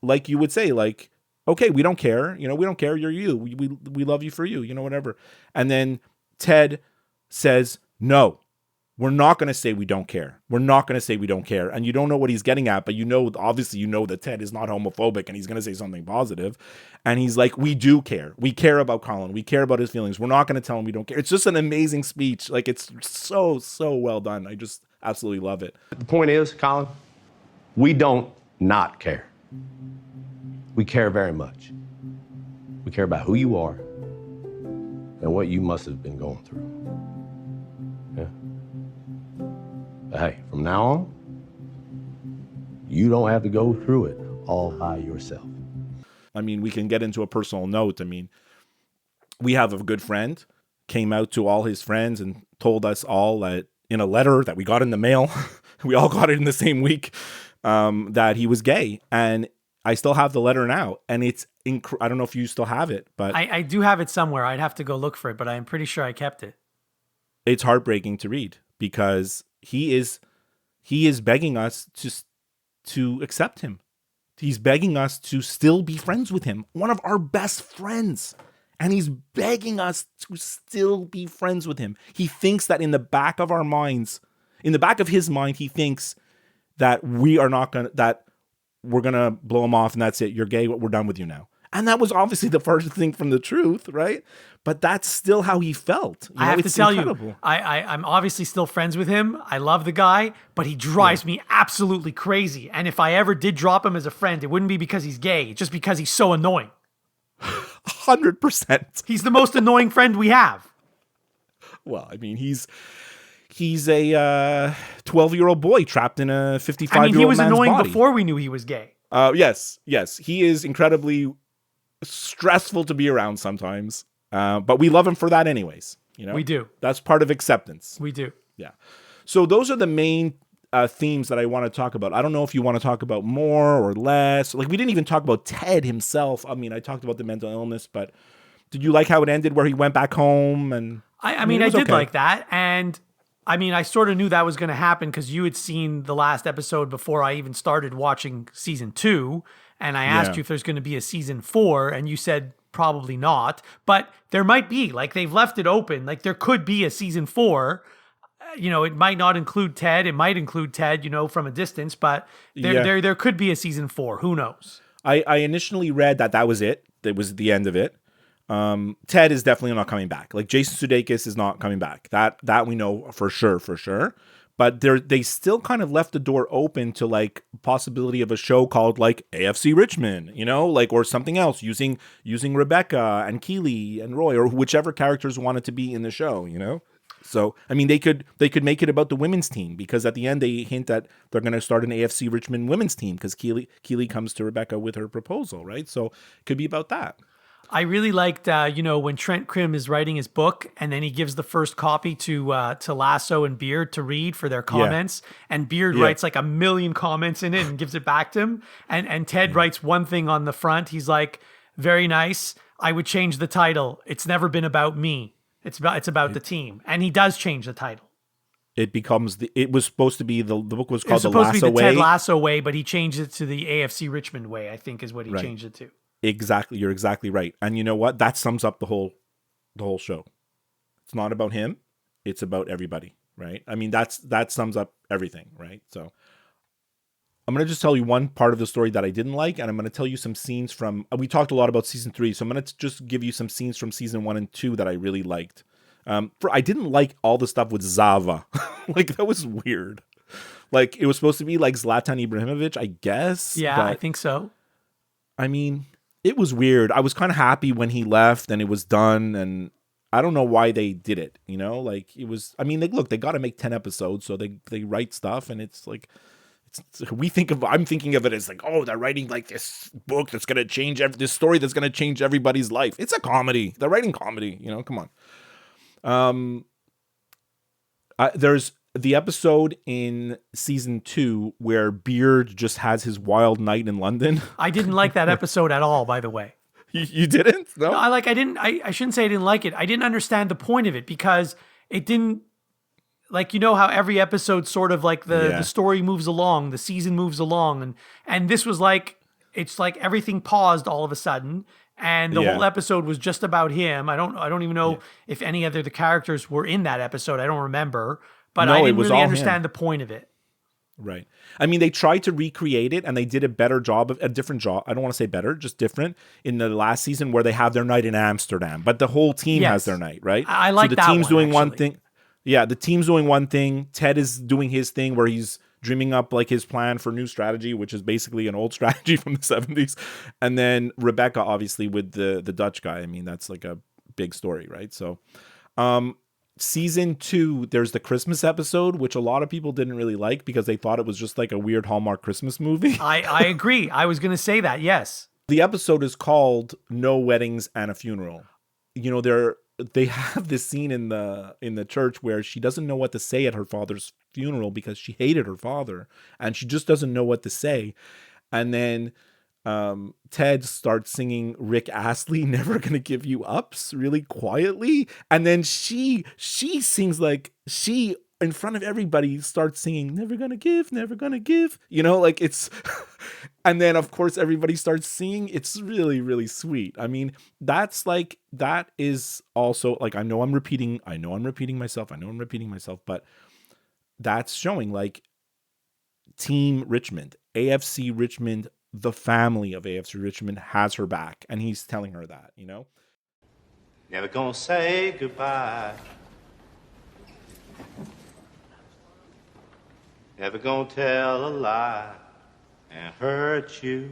like you would say, like, okay, we don't care. You know, we don't care. You're you. We love you for you, you know, whatever. And then Ted says, no, we're not going to say we don't care. We're not going to say we don't care. And you don't know what he's getting at, but obviously you know that Ted is not homophobic and he's going to say something positive. And he's like, we do care. We care about Colin. We care about his feelings. We're not going to tell him we don't care. It's just an amazing speech. Like, it's so, so well done. I just absolutely love it. The point is, Colin, we don't not care. We care very much. We care about who you are and what you must have been going through. Yeah. But hey, from now on, you don't have to go through it all by yourself. I mean, we can get into a personal note. I mean, we have a good friend, came out to all his friends and told us all that in a letter that we got in the mail, we all got it in the same week, that he was gay. And I still have the letter now. And it's, I don't know if you still have it, but I do have it somewhere. I'd have to go look for it, but I'm pretty sure I kept it. It's heartbreaking to read because he is begging us to accept him. He's begging us to still be friends with him, one of our best friends. And he's begging us to still be friends with him. He thinks that in the back of our minds, in the back of his mind, he thinks that we're going to blow him off and that's it. You're gay. We're done with you now. And that was obviously the first thing from the truth, right? But that's still how he felt. I have to tell you, I'm obviously still friends with him. I love the guy, but he drives me absolutely crazy. And if I ever did drop him as a friend, it wouldn't be because he's gay, just because he's so annoying. 100%. He's the most annoying friend we have. Well, I mean, he's a 12-year-old boy trapped in a 55-year-old man's body. I mean, he was annoying before we knew he was gay. Yes. He is incredibly stressful to be around sometimes. But we love him for that anyways. You know, we do. That's part of acceptance. We do. Yeah. So those are the main themes that I want to talk about. I don't know if you want to talk about more or less. Like, we didn't even talk about Ted himself. I mean, I talked about the mental illness, but did you like how it ended where he went back home? And I mean, I did like that. And I mean, I sort of knew that was going to happen because you had seen the last episode before I even started watching season 2. And I asked you if there's going to be a season 4, and you said probably not. But there might be. Like, they've left it open. Like, there could be a season 4. You know, it might not include Ted. It might include Ted, you know, from a distance. But there could be a season 4. Who knows? I initially read that was it. That was the end of it. Ted is definitely not coming back. Like, Jason Sudeikis is not coming back. That we know for sure. But they still kind of left the door open to, like, possibility of a show called, like, AFC Richmond, you know, like, or something else using Rebecca and Keely and Roy or whichever characters wanted to be in the show, you know. So, I mean, they could make it about the women's team because at the end they hint that they're going to start an AFC Richmond women's team because Keely comes to Rebecca with her proposal, right? So it could be about that. I really liked, when Trent Crimm is writing his book and then he gives the first copy to Lasso and Beard to read for their comments. Yeah. And Beard writes like 1 million comments in it and gives it back to him. And Ted writes one thing on the front. He's like, very nice. I would change the title. It's never been about me. It's about the team, and he does change the title. It becomes it was supposed to be the book was It was called The supposed to be Lasso the Way. Ted Lasso way, but he changed it to the AFC Richmond way, I think is what he Right. changed it to. Exactly. You're exactly right. And you know what? That sums up the whole show. It's not about him. It's about everybody, right? I mean, that sums up everything, right? So I'm going to just tell you one part of the story that I didn't like, and I'm going to tell you some scenes from, we talked a lot about season 3, so I'm going to just give you some scenes from season 1 and 2 that I really liked. I didn't like all the stuff with Zava. Like, that was weird. Like, it was supposed to be like Zlatan Ibrahimovic, I guess. Yeah, but, I think so. I mean, it was weird. I was kind of happy when he left and it was done, and I don't know why they did it, you know? Like, it was, I mean, they got to make 10 episodes, so they write stuff, and it's like, I'm thinking of it as like, oh, they're writing like this book that's going to change this story that's going to change everybody's life. It's a comedy. They're writing comedy, you know, come on. There's the episode in season 2 where Beard just has his wild night in London. I didn't like that episode at all, by the way. You didn't? No, I shouldn't say I didn't like it. I didn't understand the point of it because it didn't, like, you know how every episode sort of like the story moves along, the season moves along, and this was like, it's like everything paused all of a sudden, and the whole episode was just about him. I don't even know if any other the characters were in that episode. I don't remember, but I didn't really understand the point of it. Right. I mean, they tried to recreate it, and they did a better job, a different job. I don't want to say better, just different in the last season where they have their night in Amsterdam, but the whole team has their night, right? I like so that the team's one, doing actually. one thing. Yeah, the team's doing one thing. Ted is doing his thing where he's dreaming up like his plan for new strategy, which is basically an old strategy from the 70s. And then Rebecca, obviously, with the Dutch guy. I mean, that's like a big story, right? So season 2, there's the Christmas episode, which a lot of people didn't really like because they thought it was just like a weird Hallmark Christmas movie. I agree. I was going to say that, yes. The episode is called No Weddings and a Funeral. You know, they have this scene in the church where she doesn't know what to say at her father's funeral because she hated her father and she just doesn't know what to say. And then Ted starts singing Rick Astley, Never Gonna Give You Ups, really quietly. And then she sings like, she in front of everybody starts singing Never Gonna Give, Never Gonna Give, you know, like it's and then of course everybody starts singing. It's really, really sweet. I mean, that is also like, I know I'm repeating myself, but that's showing like Team Richmond, AFC Richmond, the family of AFC Richmond has her back, and he's telling her that, you know. Never gonna say goodbye. Never gonna tell a lie and hurt you.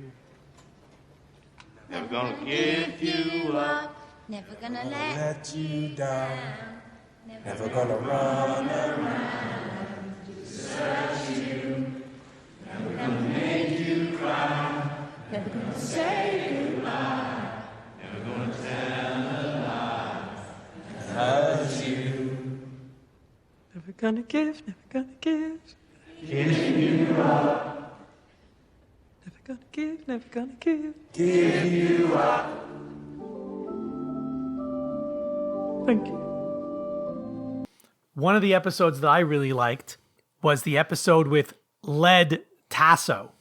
Never gonna give you up. Never gonna let you down. Never gonna run around to desert you. Never gonna make you cry. Never gonna say goodbye. Never gonna tell a lie and hurt you. Never gonna give, never gonna give. Give you up. Never gonna give, never gonna give. Give you up. Thank you. One of the episodes that I really liked was the episode with Led Tasso.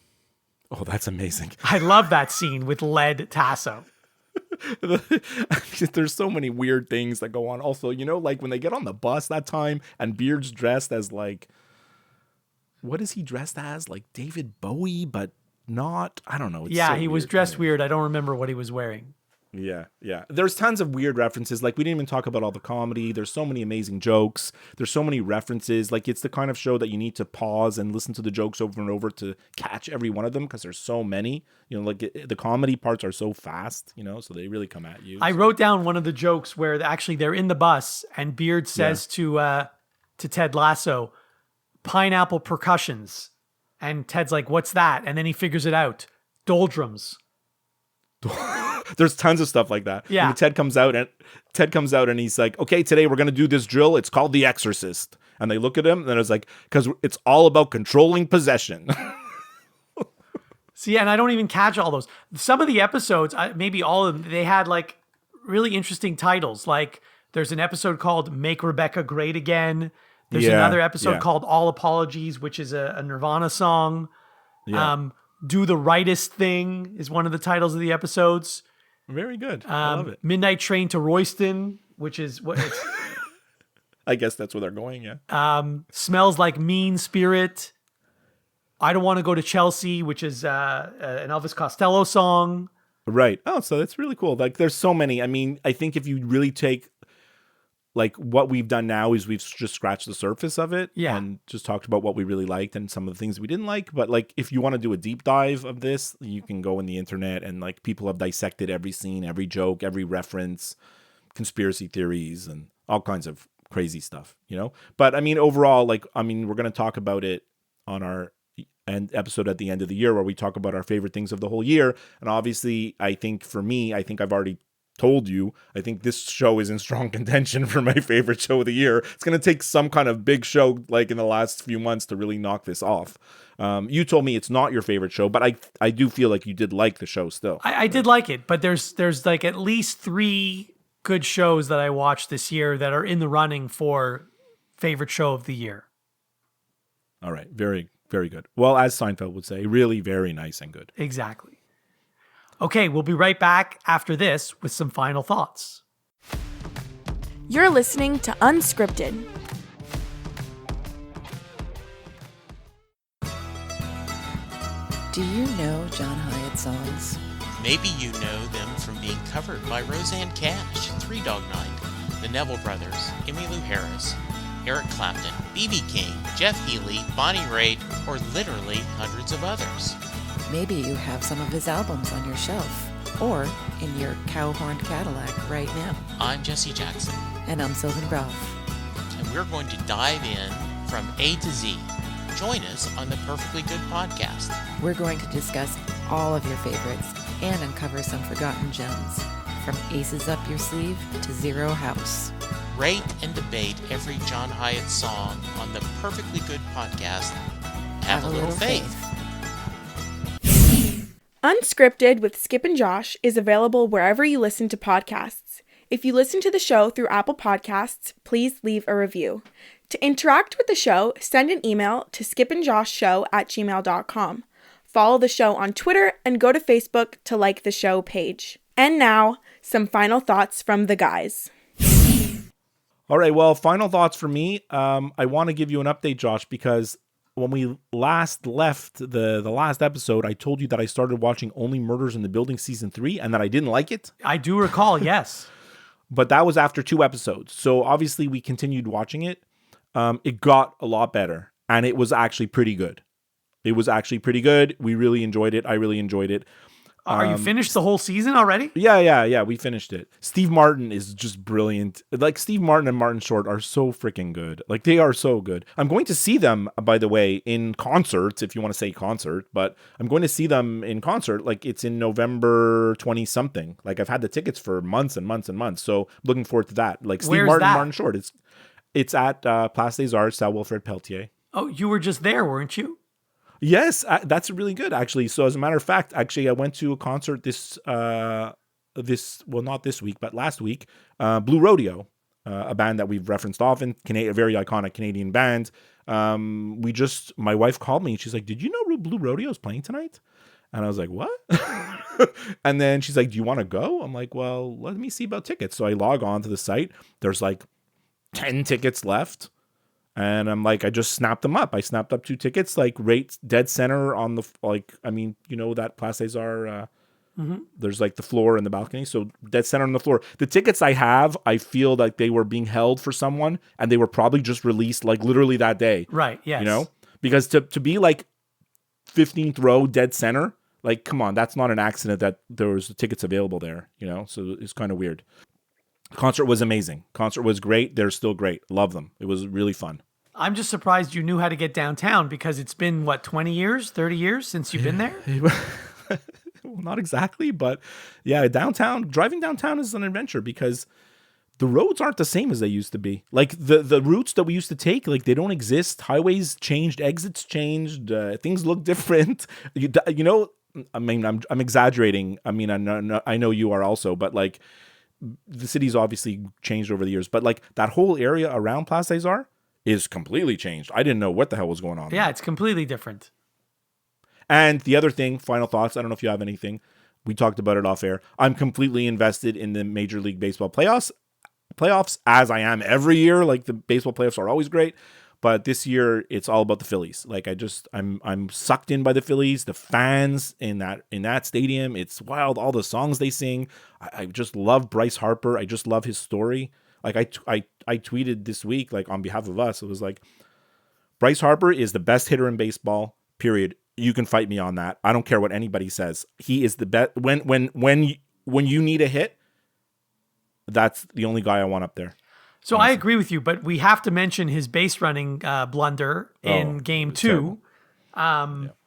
Oh, that's amazing. I love that scene with Led Tasso. There's so many weird things that go on. Also, you know, like when they get on the bus that time and Beard's dressed as like, what is he dressed as? Like David Bowie, but not, I don't know. It's yeah, so he was weird. dressed weird. I don't remember what he was wearing. Yeah. There's tons of weird references. Like, we didn't even talk about all the comedy. There's so many amazing jokes. There's so many references. Like, it's the kind of show that you need to pause and listen to the jokes over and over to catch every one of them because there's so many. You know, like the comedy parts are so fast, you know, so they really come at you. I wrote down one of the jokes where actually they're in the bus and Beard says to Ted Lasso, pineapple percussions. And Ted's like, what's that? And then he figures it out. Doldrums. There's tons of stuff like that. Yeah. And Ted comes out and he's like, okay, today we're going to do this drill. It's called The Exorcist. And they look at him and it's like, because it's all about controlling possession. See, and I don't even catch all those. Some of the episodes, maybe all of them, they had like really interesting titles. Like There's an episode called Make Rebecca Great Again. There's Yeah, another episode yeah. called All Apologies, which is a Nirvana song. Yeah. Do the Rightest Thing is one of the titles of the episodes. Very good. I love it. Midnight Train to Royston, which is what it's I guess that's where they're going. Yeah. Smells Like Mean Spirit. I Don't Want to Go to Chelsea, which is an Elvis Costello song. Right. Oh, so that's really cool. Like, there's so many. I mean, I think if you really take, like, what we've done now is we've just scratched the surface of it. Yeah. And just talked about what we really liked and some of the things we didn't like. But, like, if you want to do a deep dive of this, you can go on the internet and, like, people have dissected every scene, every joke, every reference, conspiracy theories, and all kinds of crazy stuff, you know? But, I mean, overall, like, I mean, we're going to talk about it on our episode at the end of the year where we talk about our favorite things of the whole year. And obviously, I think for me, I think I've already told you, I think this show is in strong contention for my favorite show of the year. It's going to take some kind of big show like in the last few months to really knock this off. You told me it's not your favorite show, but I do feel like you did like the show still. I did like it, but there's like at least 3 good shows that I watched this year that are in the running for favorite show of the year. All right. Very, very good. Well, as Seinfeld would say, really very nice and good. Exactly. Okay, we'll be right back after this with some final thoughts. You're listening to Unscripted. Do you know John Hyatt songs? Maybe you know them from being covered by Roseanne Cash, Three Dog Night, the Neville Brothers, Emmylou Harris, Eric Clapton, B.B. King, Jeff Healey, Bonnie Raitt, or literally hundreds of others. Maybe you have some of his albums on your shelf or in your cow-horned Cadillac right now. I'm Jesse Jackson, And I'm Sylvan Groff. and we're going to dive in from A to Z. Join us on the Perfectly Good podcast. We're going to discuss all of your favorites and uncover some forgotten gems, from Aces Up Your Sleeve to Zero House. Rate and debate every John Hyatt song on the Perfectly Good podcast. Have a little faith. Unscripted with Skip and Josh is available wherever you listen to podcasts. If you listen to the show through Apple Podcasts, please leave a review. To interact with the show, send an email to skipandjoshshow@gmail.com. Follow the show on Twitter and go to Facebook to like the show page. And now, some final thoughts from the guys. All right. Well, final thoughts for me. I want to give you an update, Josh, because when we last left the last episode, I told you that I started watching Only Murders in the Building season 3 and that I didn't like it. I do recall, yes. But that was after 2 episodes. So obviously we continued watching it. It got a lot better and it was actually pretty good. We really enjoyed it. I really enjoyed it. Are you finished the whole season already? Yeah. We finished it. Steve Martin is just brilliant. Like, Steve Martin and Martin Short are so freaking good. Like, they are so good. I'm going to see them, by the way, in concert, if you want to say concert, but I'm going to see them in concert. Like, it's in November 20 something. Like, I've had the tickets for months and months and months. So looking forward to that. Like, Steve Where's Martin, that? Martin Short. It's at Place des Arts, Style Wilfred Pelletier. Oh, you were just there, weren't you? Yes, that's really good, actually. So as a matter of fact, actually, I went to a concert not this week, but last week, Blue Rodeo, a band that we've referenced often, a very iconic Canadian band. My wife called me and she's like, "Did you know Blue Rodeo is playing tonight?" And I was like, "What?" And then she's like, "Do you want to go?" I'm like, "Well, let me see about tickets." So I log on to the site. There's like 10 tickets left. And I'm like, I just snapped them up. I snapped up 2 tickets, like right dead center on the, like, I mean, you know, that Place des Arts, there's like the floor and the balcony. So dead center on the floor. The tickets I have, I feel like they were being held for someone and they were probably just released like literally that day. Right, yes. You know, because to be like 15th row dead center, like, come on, that's not an accident that there was tickets available there, you know? So it's kind of weird. Concert was amazing. Concert was great. They're still great. Love them. It was really fun. I'm just surprised you knew how to get downtown because it's been, 20 years, 30 years since you've been there? Well, not exactly, but yeah, driving downtown is an adventure because the roads aren't the same as they used to be. Like the routes that we used to take, like they don't exist. Highways changed, exits changed, things look different. You know, I mean, I'm exaggerating. I mean, I know you are also, but like, the city's obviously changed over the years, but like that whole area around Place des Arts is completely changed. I didn't know what the hell was going on. Yeah, it's completely different. And the other thing, final thoughts. I don't know if you have anything. We talked about it off air. I'm completely invested in the Major League Baseball playoffs, as I am every year. Like the baseball playoffs are always great, but this year it's all about the Phillies. Like I'm sucked in by the Phillies, the fans in that stadium. It's wild. All the songs they sing. I just love Bryce Harper. I just love his story. Like I tweeted this week, like on behalf of us, it was like, Bryce Harper is the best hitter in baseball, period. You can fight me on that. I don't care what anybody says. He is the best. When you need a hit, that's the only guy I want up there. So honestly. I agree with you, but we have to mention his base running blunder in Game 2.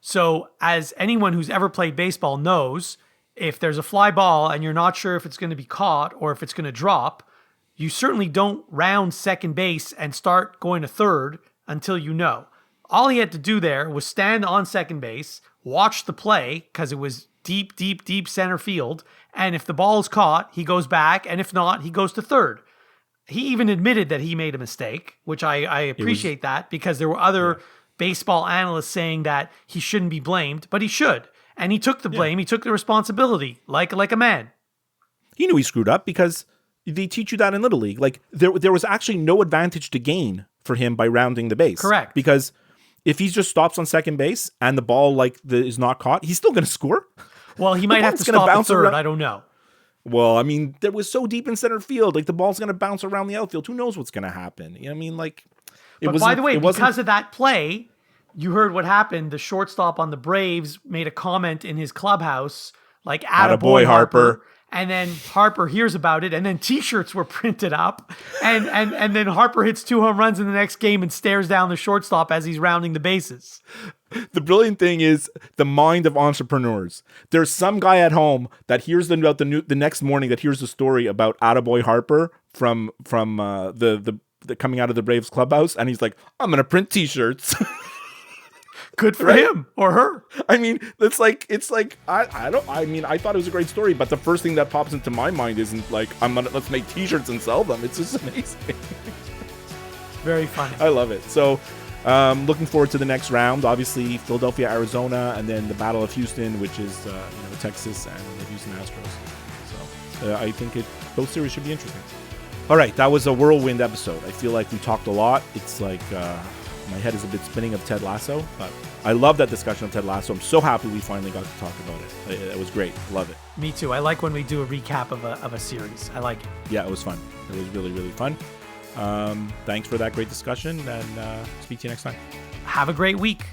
So as anyone who's ever played baseball knows, if there's a fly ball and you're not sure if it's going to be caught or if it's going to drop, you certainly don't round second base and start going to third until you know. All he had to do there was stand on second base, watch the play, because it was deep, deep, deep center field. And if the ball is caught, he goes back. And if not, he goes to third. He even admitted that he made a mistake, which I appreciate that, because there were other baseball analysts saying that he shouldn't be blamed, but he should. And he took the blame. He took the responsibility like a man. He knew he screwed up because they teach you that in Little League. Like there was actually no advantage to gain for him by rounding the base. Correct. Because if he just stops on second base and the ball is not caught, he's still going to score. Well, he might have to stop at third. I don't know. Well, I mean, that was so deep in center field. Like the ball's going to bounce around the outfield. Who knows what's going to happen? You know what I mean? Like, but by the way, because of that play, you heard what happened. The shortstop on the Braves made a comment in his clubhouse, like, "Attaboy, Harper." And then Harper hears about it, and then T-shirts were printed up, and then Harper hits 2 home runs in the next game and stares down the shortstop as he's rounding the bases. The brilliant thing is the mind of entrepreneurs. There's some guy at home that hears the next morning that hears the story about Attaboy Harper from the coming out of the Braves clubhouse, and he's like, "I'm gonna print T-shirts." Good for him or her. I mean, I thought it was a great story, but the first thing that pops into my mind isn't like, let's make T-shirts and sell them. It's just amazing. Very funny. I love it. So, looking forward to the next round. Obviously, Philadelphia, Arizona, and then the Battle of Houston, which is Texas and the Houston Astros. So, I think both series should be interesting. All right, that was a whirlwind episode. I feel like we talked a lot. It's like my head is a bit spinning of Ted Lasso, but I love that discussion of Ted Lasso. I'm so happy we finally got to talk about it. It was great. Love it. Me too. I like when we do a recap of a series. I like it. Yeah, it was fun. It was really, really fun. Thanks for that great discussion, and speak to you next time. Have a great week.